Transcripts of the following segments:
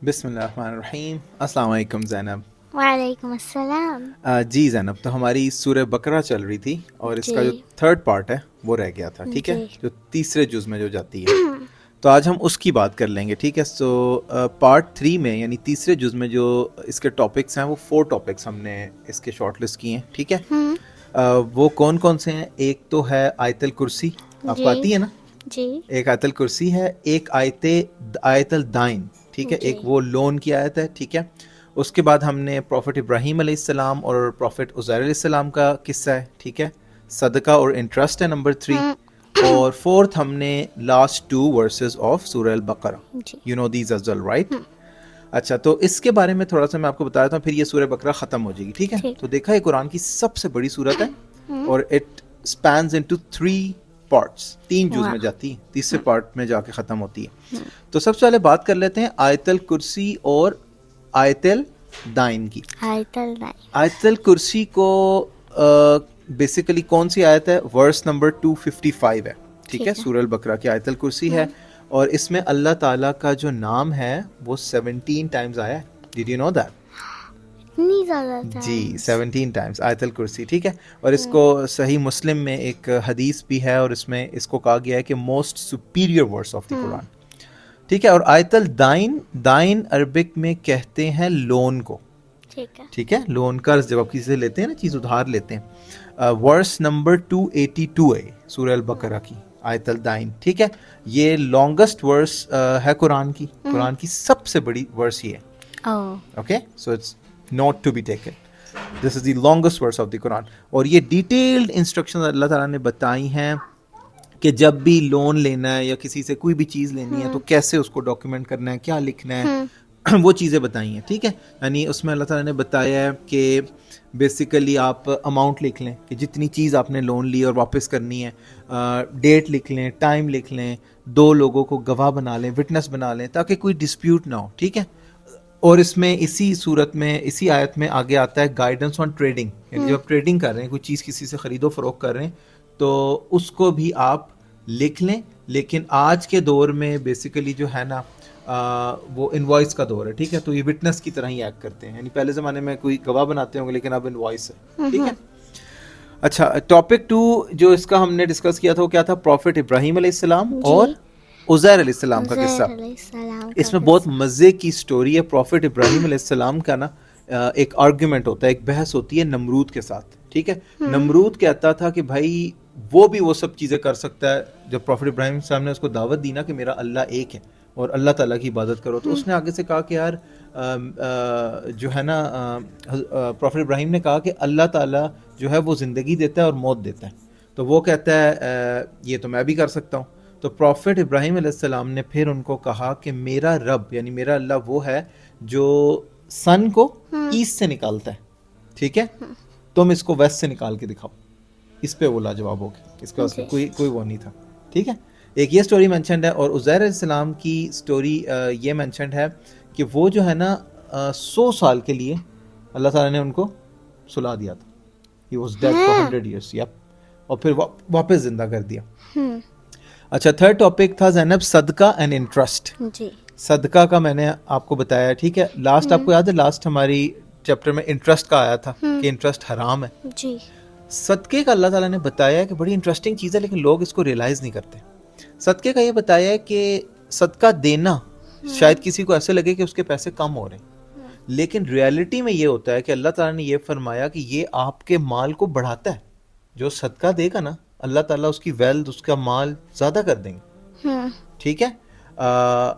بسم اللہ الرحمن الرحیم. السلام علیکم زینب. وعلیکم السلام. جی زینب، تو ہماری سورہ بقرہ چل رہی تھی اور اس جی کا جو تھرڈ پارٹ ہے وہ رہ گیا تھا، ٹھیک ہے، جی جو تیسرے جز میں جو جاتی ہے. تو آج ہم اس کی بات کر لیں گے، ٹھیک ہے. سو پارٹ 3 میں یعنی تیسرے جز میں جو اس کے ٹاپکس ہیں وہ 4 ٹاپکس ہم نے اس کے شارٹ لسٹ کیے ہیں، ٹھیک ہے. وہ کون کون سے ہیں؟ ایک تو ہے آیت الکرسی، آپ کو جی آتی ہے نا؟ جی ایک آیت الکرسی ہے، ایک آیت الدائن، ٹھیک ہے، جی ایک وہ لون کی آیت ہے، ٹھیک ہے. اس کے بعد ہم نے پروفٹ ابراہیم علیہ السلام اور پروفٹ عزیر علیہ السلام کا قصہ ہے، ٹھیک ہے. صدقہ اور انٹرسٹ ہے نمبر 3. اور فورتھ ہم نے last 2 verses of Surah Al-Baqarah. جی you know these is well, right? اچھا، تو اس کے بارے میں تھوڑا سا میں آپ کو بتا دیتا ہوں، پھر یہ سورہ بقرہ ختم ہو جائے گی، ٹھیک ہے. تو دیکھا یہ قرآن کی سب سے بڑی سورت ہے اور اٹ اسپینز انٹو 3 پارٹس، 3 جز میں جاتی ہے، تیسرے پارٹ میں جا کے ختم ہوتی ہے. تو سب سے پہلے بات کر لیتے ہیں آیت الکرسی اور آیت الدائن کی. آیت اللہ. آیت الکرسی کو بیسیکلی کون سی آیت ہے؟ ورس نمبر 255 ہے، ٹھیک ہے، سورہ البقرہ کی آیت الکرسی ہے. اور اس میں اللہ تعالیٰ کا جو نام ہے وہ 17 ٹائمز آیا ہے. Did you know that? اتنی زیادہ جی، ٹائمس. 17 ٹائمز آیت الکرسی، ٹھیک ہے. اور اس کو صحیح مسلم میں ایک حدیث بھی ہے اور اس میں اس کو کہا گیا ہے کہ most superior verse of the Quran, ٹھیک ہے. اور آیت الدائن، دائن عربک میں کہتے ہیں لون کو، ٹھیک ہے. ٹھیک ہے، لون قرض جب آپ کسی سے لیتے ہیں نا، چیز ادھار لیتے ہیں. ورس نمبر 282 ہے سورہ البقرہ کی آیت الدائن، ٹھیک ہے. یہ لانگسٹ ورس ہے قرآن کی، قرآن کی سب سے بڑی ورس یہ ہے. Okay, so it's not to be taken, this is the longest verse of the Quran. اور یہ ڈیٹیلڈ انسٹرکشن اللہ تعالیٰ نے بتائی ہیں کہ جب بھی لون لینا ہے یا کسی سے کوئی بھی چیز لینی ہے تو کیسے اس کو ڈاکیومنٹ کرنا ہے، کیا لکھنا ہے، وہ چیزیں بتائی ہیں، ٹھیک ہے. یعنی اس میں اللہ تعالیٰ نے بتایا ہے کہ بیسیکلی آپ اماؤنٹ لکھ لیں کہ جتنی چیز آپ نے لون لی اور واپس کرنی ہے، ڈیٹ لکھ لیں، ٹائم لکھ لیں، 2 لوگوں کو گواہ بنا لیں، وٹنس بنا لیں، تاکہ کوئی ڈسپیوٹ نہ ہو، ٹھیک ہے. اور اس میں اسی صورت میں اسی آیت میں آگے آتا ہے گائیڈنس آن ٹریڈنگ، یعنی جب آپ ٹریڈنگ کر رہے ہیں، کوئی چیز کسی سے خرید و فروخت کر رہے ہیں تو اس کو بھی آپ لکھ لیں. لیکن آج کے دور میں بیسیکلی جو ہے نا وہ انوائس کا دور ہے، ٹھیک ہے. تو یہ وٹنس کی طرح ہی ایکٹ کرتے ہیں، یعنی پہلے زمانے میں کوئی گواہ بناتے ہوں گے لیکن اب انوائس ہے، ٹھیک ہے. اچھا، ٹاپک 2 جو اس کا ہم نے ڈسکس کیا تھا وہ کیا تھا؟ پروفٹ ابراہیم علیہ السلام اور عزیر علیہ السلام کا قصہ. عزیر علیہ السلام اس کا میں بہت قصہ. مزے کی سٹوری ہے. پروفٹ ابراہیم علیہ السلام کا نا ایک آرگیومنٹ ہوتا ہے، ایک بحث ہوتی ہے نمرود کے ساتھ، ٹھیک ہے. نمرود کہتا تھا کہ بھائی وہ بھی وہ سب چیزیں کر سکتا ہے. جب پروفٹ ابراہیم علیہ السلام نے اس کو دعوت دی نا کہ میرا اللہ ایک ہے اور اللہ تعالیٰ کی عبادت کرو، تو اس نے آگے سے کہا کہ یار جو ہے نا پروفٹ ابراہیم نے کہا کہ اللہ تعالیٰ جو ہے وہ زندگی دیتا ہے اور موت دیتا ہے. تو وہ کہتا ہے یہ تو میں بھی کر سکتا ہوں. تو پروفٹ ابراہیم علیہ السلام نے پھر ان کو کہا کہ میرا رب یعنی میرا اللہ وہ ہے جو سن کو ایسٹ سے نکالتا ہے، ٹھیک ہے، تم اس کو ویسٹ سے نکال کے دکھاؤ. اس پہ وہ لاجواب ہو گیا، اس کا کوئی وہ نہیں تھا، ٹھیک ہے. ایک یہ سٹوری مینشنڈ ہے. اور عزیر علیہ السلام کی سٹوری یہ مینشنڈ ہے کہ وہ جو ہے نا 100 سال کے لیے اللہ تعالیٰ نے ان کو سلا دیا تھا. He was dead for 100 years, yep. اور پھر واپس زندہ کر دیا. اچھا، تھرڈ ٹاپک تھا زینب صدقہ اینڈ انٹرسٹ. جی، صدقہ کا میں نے آپ کو بتایا، ٹھیک ہے. لاسٹ آپ کو یاد ہے لاسٹ ہماری چیپٹر میں انٹرسٹ کا آیا تھا کہ انٹرسٹ حرام ہے. جی. صدقے کا اللہ تعالیٰ نے بتایا ہے کہ بڑی انٹرسٹنگ چیز ہے لیکن لوگ اس کو ریئلائز نہیں کرتے. صدقے کا یہ بتایا ہے کہ صدقہ دینا شاید کسی کو ایسے لگے کہ اس کے پیسے کم ہو رہے ہیں، لیکن ریئلٹی میں یہ ہوتا ہے کہ اللہ تعالیٰ نے یہ فرمایا کہ یہ آپ کے مال کو بڑھاتا ہے. جو صدقہ دے گا نا اللہ تعالیٰ اس کی ویلتھ، اس کا مال زیادہ کر دیں گے، ٹھیک ہے.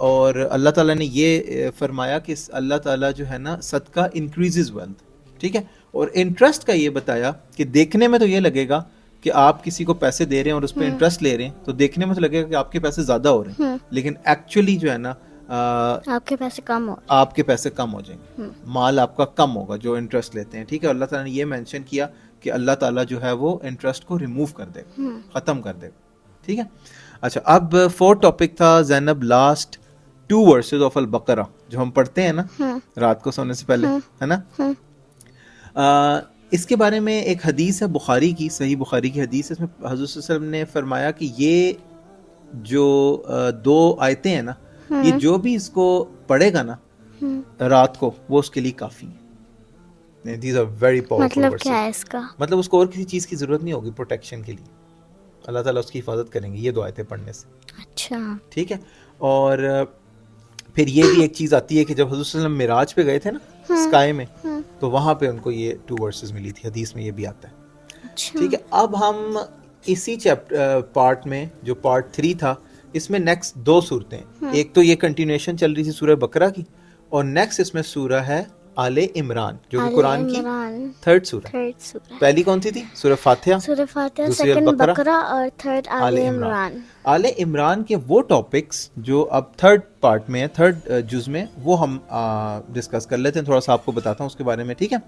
اور اللہ تعالیٰ نے یہ فرمایا کہ اللہ تعالیٰ جو ہے نا صدقہ انکریزز ویلتھ، ٹھیک ہے. اور انٹرسٹ کا یہ بتایا کہ دیکھنے میں تو یہ لگے گا کہ آپ کسی کو پیسے دے رہے ہیں اور اس پہ انٹرسٹ لے رہے ہیں تو دیکھنے میں تو لگے گا کہ آپ کے پیسے زیادہ ہو رہے ہیں، لیکن ایکچولی جو ہے نا آپ کے پیسے کم ہو، آپ کے پیسے کم ہو جائیں گے، مال آپ کا کم ہوگا جو انٹرسٹ لیتے ہیں، ٹھیک ہے. اللہ تعالیٰ نے یہ مینشن کیا کہ اللہ تعالیٰ جو ہے وہ انٹرسٹ کو ریموو کر دے گا، ختم کر دے گا، ٹھیک ہے. اچھا، اب 4 ٹاپک تھا زینب لاسٹ 2 ورسز آف البقرہ جو ہم پڑھتے ہیں نا رات کو سونے سے پہلے، ہے نا. اس کے بارے میں ایک حدیث ہے بخاری کی، صحیح بخاری کی حدیث ہے. اس میں حضرت صلی اللہ علیہ وسلم نے فرمایا کہ یہ جو 2 آیتیں ہیں نا، یہ جو بھی اس کو پڑھے گا نا رات کو وہ اس کے لیے کافی ہے. These are very powerful مطلب verses. کیا ہے اس کا؟ مطلب اس کو اور کسی چیز کی ضرورت نہیں ہوگی پروٹیکشن کے لیے, اللہ تعالیٰ اس کی حفاظت کریں گے یہ دو آیتیں پڑھنے سے. اچھا ٹھیک ہے. اور پھر یہ بھی ایک چیز آتی ہے کہ جب حضور صلی اللہ علیہ وسلم معراج پہ گئے تھے نا اسکائی میں, تو وہاں پہ ان کو یہ 2 ورسز ملی تھی, حدیث میں یہ بھی آتا ہے. اچھا ٹھیک ہے. اب ہم اسی پارٹ میں جو پارٹ 3 تھا, اس میں نیکسٹ 2 صورتیں, ایک تو یہ کنٹینیوشن چل رہی تھی سورہ بقرہ کی, اور نیکسٹ اس میں سورہ ہے آل عمران جو کہ قرآن کی 3rd سورہ. تھرڈ سورہ, پہلی کون سی تھی؟ سورہ فاتحہ, سورہ فاتحہ, دوسری سیکنڈ البقرہ, بقرہ, اور تھرڈ آل عمران. آل عمران کے وہ ٹاپکس جو اب 3rd پارٹ میں ہے, 3rd جز میں, وہ ہم ڈسکس کر لیتے ہیں. تھوڑا سا آپ کو بتاتا ہوں اس کے بارے میں. ٹھیک ہے.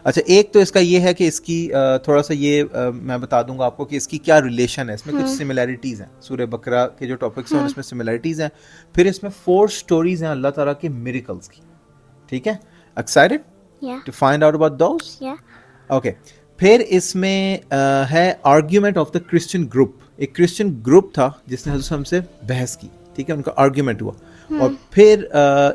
اچھا, ایک تو اس کا یہ ہے کہ اس کی تھوڑا سا یہ میں بتا دوں گا آپ کو کہ اس کی کیا ریلیشن ہے. اس میں کچھ سملیرٹیز ہیں, سورہ بقرہ کے جو ٹاپکس ہیں اس میں سملیرٹیز ہیں. پھر اس میں 4 سٹوریز ہیں اللہ تعالیٰ کے میریکلز کی. ٹھیک ہے. Excited to find out about those? Okay. پھر اس میں ہے argument of the Christian group. ایک کرسچن گروپ تھا جس نے حضرت ہم سے بحث کی. ٹھیک ہے, ان کا آرگیومنٹ ہوا. اور پھر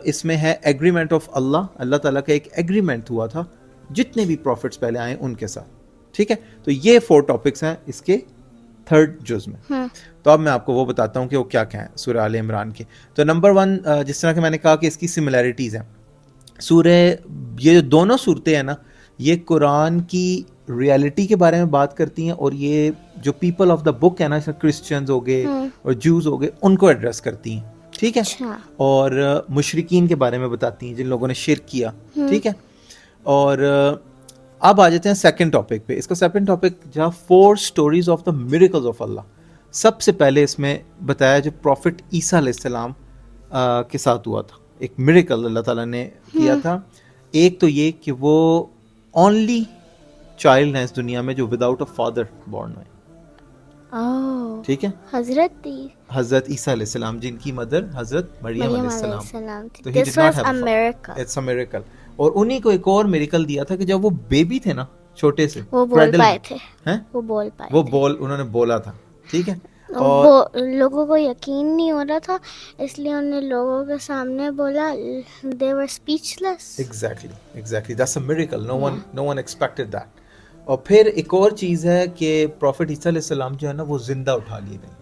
اس میں ہے ایگریمنٹ آف اللہ تعالیٰ کا ایک ایگریمنٹ ہوا تھا جتنے بھی پروفٹس پہلے آئے ان کے ساتھ. ٹھیک ہے. تو یہ 4 ٹاپکس ہیں اس کے 3rd جز میں. تو اب میں آپ کو وہ بتاتا ہوں کہ وہ کیا کیا ہیں سورہ آل عمران کے. تو نمبر 1, جس طرح کہ میں نے کہا کہ اس کی سملیرٹیز ہیں. سورہ, یہ جو دونوں صورتیں ہیں نا, یہ قرآن کی ریالٹی کے بارے میں بات کرتی ہیں, اور یہ جو پیپل آف دا بک ہے نا, کرسچنز ہو گئے اور جوز ہو گئے, ان کو ایڈریس کرتی ہیں. ٹھیک ہے. اور مشرکین کے بارے میں بتاتی ہیں جن لوگوں نے شرک کیا. ٹھیک ہے. اور اب آ جاتے ہیں سیکنڈ ٹاپک پہ. اس کا سیکنڈ ٹاپک جہاں 4 stories of the miracles of Allah. سب سے پہلے اس میں بتایا جو پروفٹ عیسیٰ علیہ السلام کے ساتھ ہوا تھا, ایک میریکل اللہ تعالیٰ نے کیا تھا. ایک تو یہ کہ وہ اونلی چائلڈ ہیں اس دنیا میں جو وداؤٹ اے فادر بورن ہوئے. ٹھیک ہے. حضرت عیسیٰ علیہ السلام جن کی مدر حضرت مریم علیہ السلام. تو he did not have a father. It's a miracle. اور انہی کو ایک اور میریکل دیا تھا کہ جب وہ بیبی تھے نا, چھوٹے سے, وہ بول پائے تھے, انہوں نے بولا تھا. ٹھیک ہے. اور لوگوں کو یقین نہیں ہو رہا تھا, اس لیے انہوں نے لوگوں کے سامنے بولا. they were speechless. Exactly. That's a miracle. No one expected that. اور پھر ایک اور چیز ہے کہ پروفٹ عیسیٰ علیہ السلام جو ہے نا, وہ زندہ اٹھا لیے گئے.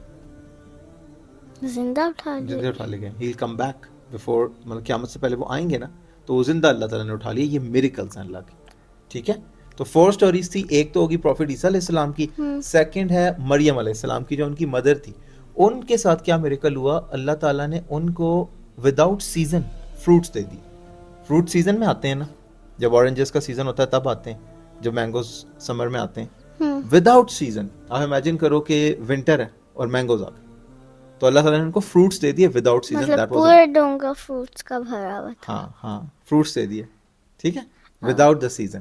زندہ اٹھا لیے گئے. He'll come back before, مطلب قیامت سے پہلے وہ آئیں گے نا, تو وہ زندہ اللہ تعالیٰ نے اٹھا لیے. یہ میریکلز ہیں اللہ کی. ٹھیک ہے. تو 4 سٹوریز تھی. ایک تو ہوگی پروفٹ عیسیٰ علیہ السلام کی. سیکنڈ ہے مریم علیہ السلام کی جو ان کی مدر تھی. ان کے ساتھ کیا میریکل ہوا, اللہ تعالیٰ نے ان کو وداؤٹ سیزن فروٹس دے دی. فروٹ سیزن میں آتے ہیں نا, جب اورنجز کا سیزن ہوتا ہے تب آتے ہیں, جب مینگوز سمر میں آتے ہیں. وداؤٹ سیزن, آپ امیجن کرو کہ ونٹر ہے اور مینگوز آ گئے, تو اللہ تعالیٰ نے ان کو فروٹس دے دیے وداؤٹ سیزن. پورے ڈونگا فروٹس کا بھرا ہوا تھا. ہاں فروٹس دے دیے. ٹھیک ہے. Without the season.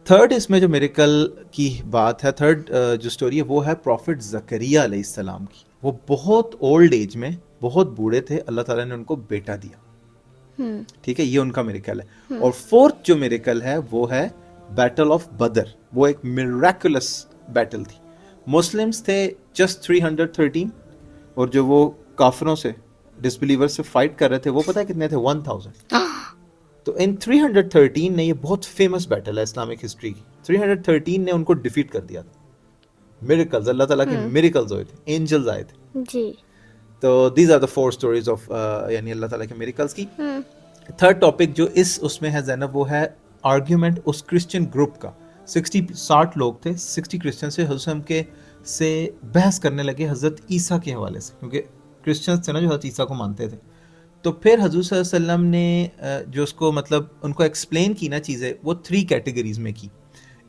3rd اس میں جو میریکل کی بات ہے, 3rd جو سٹوری ہے وہ ہے پروفٹ زکریا علیہ السلام کی. وہ بہت اولڈ ایج میں, بہت بوڑھے تھے, اللہ تعالیٰ نے ان کو بیٹا دیا. ٹھیک ہے. یہ ان کا میریکل ہے. اور 4th جو میریکل ہے وہ ہے بیٹل آف بدر. وہ ایک میریکولس بیٹل تھی. مسلمز تھے جسٹ 313, اور جو وہ کافروں سے, ڈسبلیور سے فائٹ کر رہے تھے, وہ پتہ ہے کتنے تھے؟ 1000. تو ان 313 نے, یہ بہت فیمس بیٹل ہے اسلامک ہسٹری کی, 313 نے ان کو ڈیفیٹ کر دیا تھا. میریکلز, اللہ تعالیٰ کے میریکلز ہوئے تھے, اینجلز آئے تھے. جی. تو these are the 4 stories of, یعنی اللہ تعالیٰ کے میریکلز کی. 3rd ٹاپک جو اس میں ہے زینب, وہ ہے آرگیومنٹ اس کرسچن گروپ کا. 60 لوگ تھے, 60 کرسچن سے حضرت کے سے بحث کرنے لگے حضرت عیسیٰ کے حوالے سے, کیونکہ کرسچنز تھے نا جو حضرت عیسیٰ کو مانتے تھے. تو پھر حضور صلی اللہ علیہ وسلم نے جو اس کو, مطلب ان کو ایکسپلین کی نا چیزیں, وہ 3 کیٹیگریز میں کی.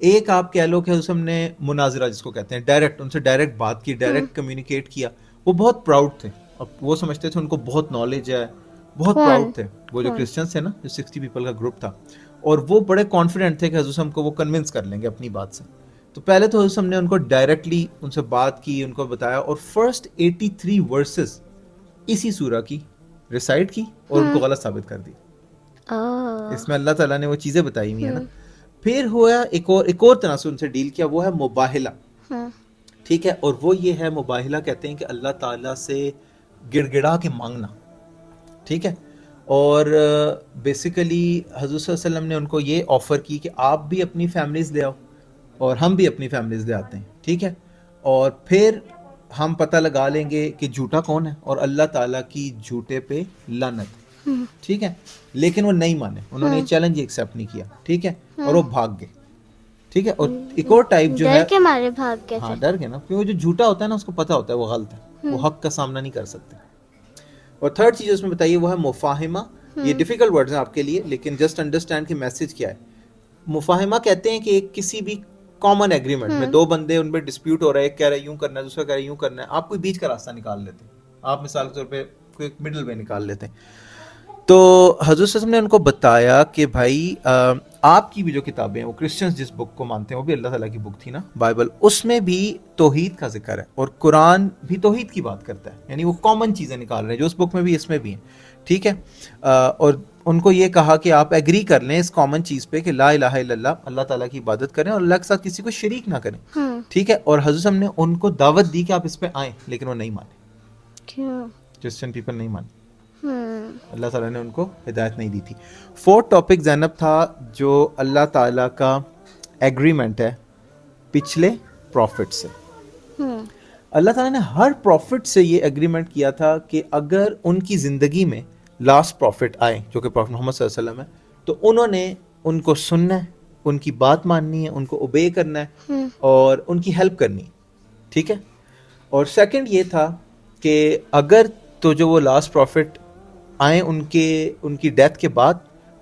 ایک آپ کہہ لو کہ حضور صلی اللہ علیہ وسلم نے مناظرہ جس کو کہتے ہیں, ڈائریکٹ ان سے ڈائریکٹ بات کی, ڈائریکٹ کمیونیکیٹ کیا. وہ بہت پراؤڈ تھے, اب وہ سمجھتے تھے ان کو بہت نالج ہے, بہت پراؤڈ تھے. وہ جو کرسچنس تھے نا, جو 60 پیپل کا گروپ تھا, اور وہ بڑے کانفیڈنٹ تھے کہ حضور ہم کو وہ کنونس کر لیں گے اپنی بات سے. تو پہلے تو حضور ہم نے ان کو ڈائریکٹلی ان سے بات کی, ان کو بتایا, اور فرسٹ 83 ورسز اسی سورہ کی ریسائٹ کی اور ان کو غلط ثابت کر دی. اس میں اللہ تعالیٰ نے وہ چیزیں بتائی ہوئی ہیں نا. پھر ہوا ایک اور طرح سے ان سے ڈیل کیا, وہ ہے مباہلہ. ٹھیک ہے. اور وہ یہ ہے مباہلہ, کہتے ہیں کہ اللہ تعالیٰ سے گڑ گڑا کے مانگنا. ٹھیک ہے. اور بیسیکلی حضور صلی اللہ علیہ وسلم نے ان کو یہ آفر کی کہ آپ بھی اپنی فیملیز لے آؤ اور ہم بھی اپنی فیملیز لے آتے ہیں, ٹھیک ہے, اور پھر ہم پتہ لگا لیں گے کہ جھوٹا کون ہے, اور اللہ تعالیٰ کی جھوٹے پہ لعنت, ٹھیک ہے. لیکن وہ نہیں مانے, انہوں نے یہ چیلنج ایکسیپٹ نہیں کیا, ٹھیک ہے, اور وہ بھاگ گئے, ٹھیک ہے. اور ایک اور ٹائپ جو ہے, ڈر کے مارے بھاگ گئے ہاں تھے. ڈر گئے نا, کیونکہ وہ جو جھوٹا ہوتا ہے نا اس کو پتہ ہوتا ہے وہ غلط ہے, وہ حق کا سامنا نہیں کر سکتے. اور تھرڈ چیز اس میں بتائیے وہ ہے مفاہمہ. یہ ڈیفیکلٹ ورڈز ہیں آپ کے لیے, لیکن جسٹ انڈرسٹینڈ کہ میسج کیا ہے. مفاہمہ کہتے ہیں کہ ایک کسی بھی کامن ایگریمنٹ میں دو بندے, ان پہ ڈسپیوٹ ہو رہا ہے, ایک کہہ رہا ہے یوں کرنا ہے, دوسرا کہہ رہا ہے یوں کرنا ہے, آپ کوئی بیچ کا راستہ نکال لیتے ہیں, آپ مثال کے طور پہ کوئی مڈل وے نکال لیتے ہیں. تو حضرت صلی اللہ علیہ وسلم نے ان کو بتایا کہ بھائی آپ کی بھی جو کتابیں ہیں, وہ کرسچنز جس بک کو مانتے ہیں وہ بھی اللہ تعالیٰ کی بک تھی نا, بائبل, اس میں بھی توحید کا ذکر ہے, اور قرآن بھی توحید کی بات کرتا ہے, یعنی وہ کامن چیزیں نکال رہے ہیں جو اس بک میں بھی اس میں بھی ہیں, ٹھیک ہے. اور ان کو یہ کہا کہ آپ ایگری کر لیں اس کامن چیز پہ کہ لا الہ الا اللہ, اللہ تعالیٰ کی عبادت کریں اور اللہ کے ساتھ کسی کو شریک نہ کریں, ٹھیک ہے. اور حضرت صاحب نے ان کو دعوت دی کہ آپ اس پہ آئیں, لیکن وہ نہیں مانے, کرسچن پیپل نہیں مانے, اللہ تعالیٰ نے ان کو ہدایت نہیں دی تھی. فورتھ ٹاپک زینب تھا جو اللہ تعالیٰ کا ایگریمنٹ ہے پچھلے پروفٹ سے. اللہ تعالیٰ نے ہر پروفٹ سے یہ ایگریمنٹ کیا تھا کہ اگر ان کی زندگی میں لاسٹ پروفٹ آئے جو کہ پروفٹ محمد صلی اللہ علیہ وسلم ہے, تو انہوں نے ان کو سننا ہے, ان کی بات ماننی ہے, ان کو اوبے کرنا ہے اور ان کی ہیلپ کرنی ہے, ٹھیک ہے. اور سیکنڈ یہ تھا کہ اگر تو جو وہ لاسٹ پروفٹ آئیں ان کی ڈیتھ کے بعد,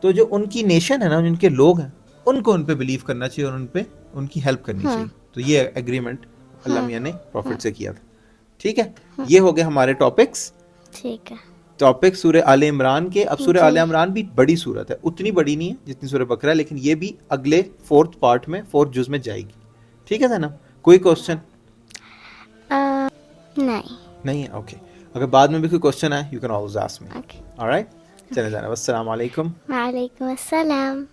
تو جو ان کی نیشن ہے نا, جن کے لوگ ہیں, ان کو ان پہ بلیو کرنا چاہیے اور ان پہ ان کی ہیلپ کرنی چاہیے. تو یہ ایگریمنٹ اللہ میاں نے پروفٹ سے کیا تھا, ٹھیک ہے. یہ ہو گئے ہمارے ٹاپکس, ٹھیک ہے. ٹاپک سورہ آل عمران کے. اب سورہ آل عمران بھی بڑی سورت ہے, اتنی بڑی نہیں ہے جتنی سورہ بقرہ, لیکن یہ بھی اگلے فورتھ پارٹ میں, فورتھ جز میں جائے گی, ٹھیک ہے نا. کوئی کوشچن نہیں ہے, اوکے. اگر بعد میں بھی کوئی کوشچن ہے, you can always ask me. All right, چلے جانا. السلام علیکم. وعلیکم السلام.